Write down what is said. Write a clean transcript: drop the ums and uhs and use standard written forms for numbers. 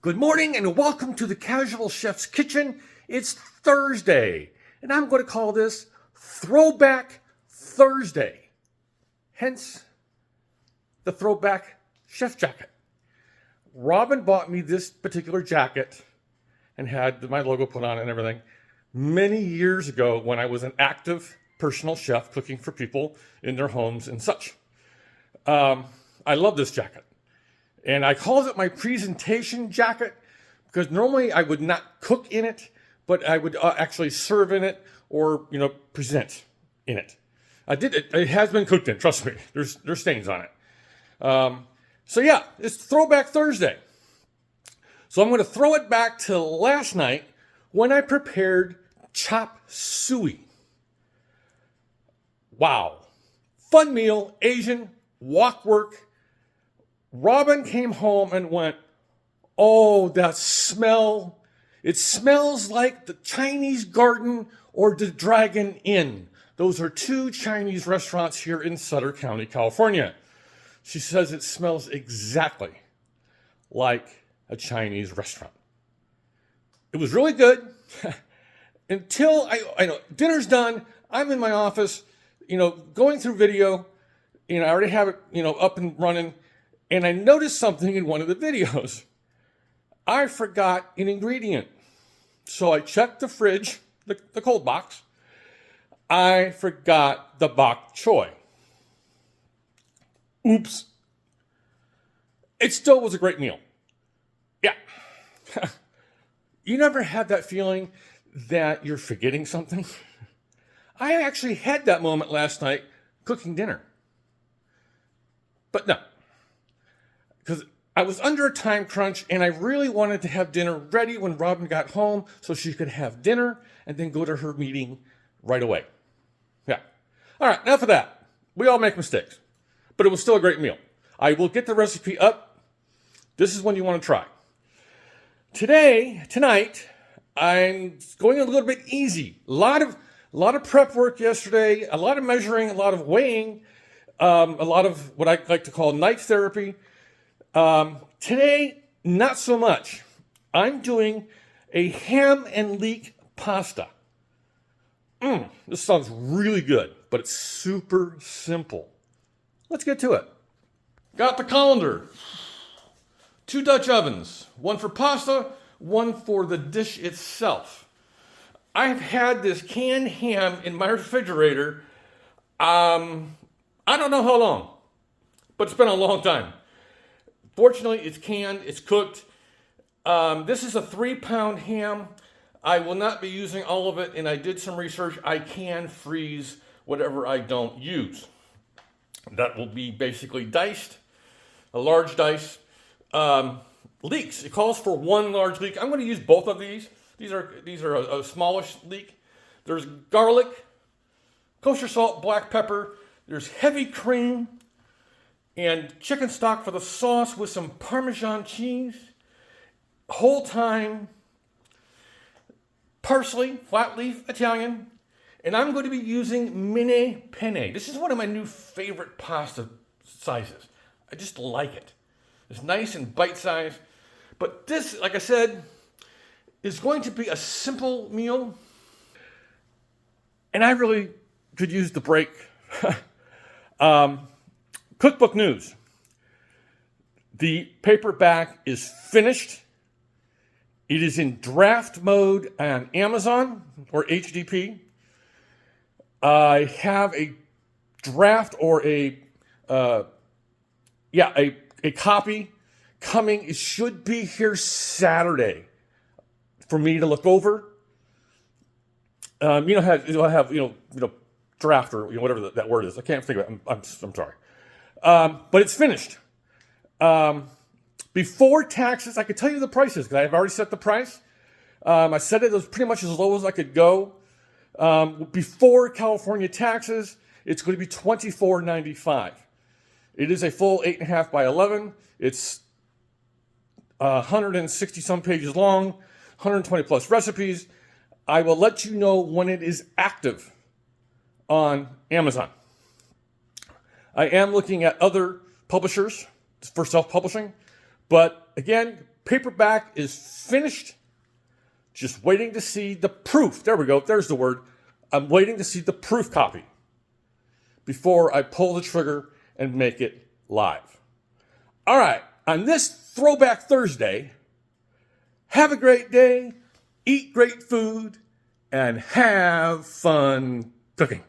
Good morning and welcome to the Casual Chef's Kitchen. It's Thursday, and I'm going to call this Throwback Thursday. Hence, the Throwback Chef Jacket. Robin bought me this particular jacket and had my logo put on it and everything many years ago when I was an active personal chef cooking for people in their homes and such. I love this jacket. And I called it my presentation jacket because normally I would not cook in it, but I would actually serve in it or, present in it. I did it. It has been cooked in, trust me. There's stains on it. So yeah, it's Throwback Thursday. So I'm going to throw it back to last night when I prepared chop suey. Wow. Fun meal, Asian, wok work. Robin came home and went, "Oh, that smell. It smells like the Chinese Garden or the Dragon Inn." Those are two Chinese restaurants here in Sutter County, California. She says it smells exactly like a Chinese restaurant. It was really good until I know dinner's done. I'm in my office, going through video. I already have it, up and running. And I noticed something in one of the videos. I forgot an ingredient. So I checked the fridge, the cold box. I forgot the bok choy. Oops. It still was a great meal. Yeah. You never had that feeling that you're forgetting something? I actually had that moment last night cooking dinner. But no. Because I was under a time crunch and I really wanted to have dinner ready when Robin got home so she could have dinner and then go to her meeting right away. Yeah. All right, enough of that. We all make mistakes, but it was still a great meal. I will get the recipe up. This is one you want to try. Tonight, I'm going a little bit easy. A lot of prep work yesterday, a lot of measuring, a lot of weighing, a lot of what I like to call knife therapy. Today, not so much. I'm doing a ham and leek pasta. This sounds really good, but it's super simple. Let's get to it. Got the colander. 2 Dutch ovens. One for pasta, one for the dish itself. I've had this canned ham in my refrigerator, I don't know how long, but it's been a long time. Fortunately, it's canned, it's cooked. This is a 3-pound ham. I will not be using all of it, and I did some research. I can freeze whatever I don't use. That will be basically diced, a large dice. Leeks, it calls for 1 large leek. I'm going to use both of these. These are a smallish leek. There's garlic, kosher salt, black pepper. There's heavy cream. And chicken stock for the sauce with some Parmesan cheese, whole thyme, parsley, flat leaf Italian, and I'm going to be using mini penne. This is one of my new favorite pasta sizes. I just like it. It's nice and bite-sized. But this, like I said, is going to be a simple meal. And I really could use the break. Cookbook news. The paperback is finished. It is in draft mode on Amazon or HDP. I have a draft or a copy coming. It should be here Saturday for me to look over. It'll have draft or whatever that word is. I can't think of it. I'm sorry. But it's finished. Before taxes, I could tell you the prices because I've already set the price. I set it as pretty much as low as I could go. Before California taxes, it's going to be $24.95. It is a full 8.5 by 11. It's 160 some pages long, 120 plus recipes. I will let you know when it is active on Amazon. I am looking at other publishers for self-publishing, but again, paperback is finished. Just waiting to see the proof. There we go. There's the word. I'm waiting to see the proof copy before I pull the trigger and make it live. All right. On this Throwback Thursday, have a great day, eat great food, and have fun cooking.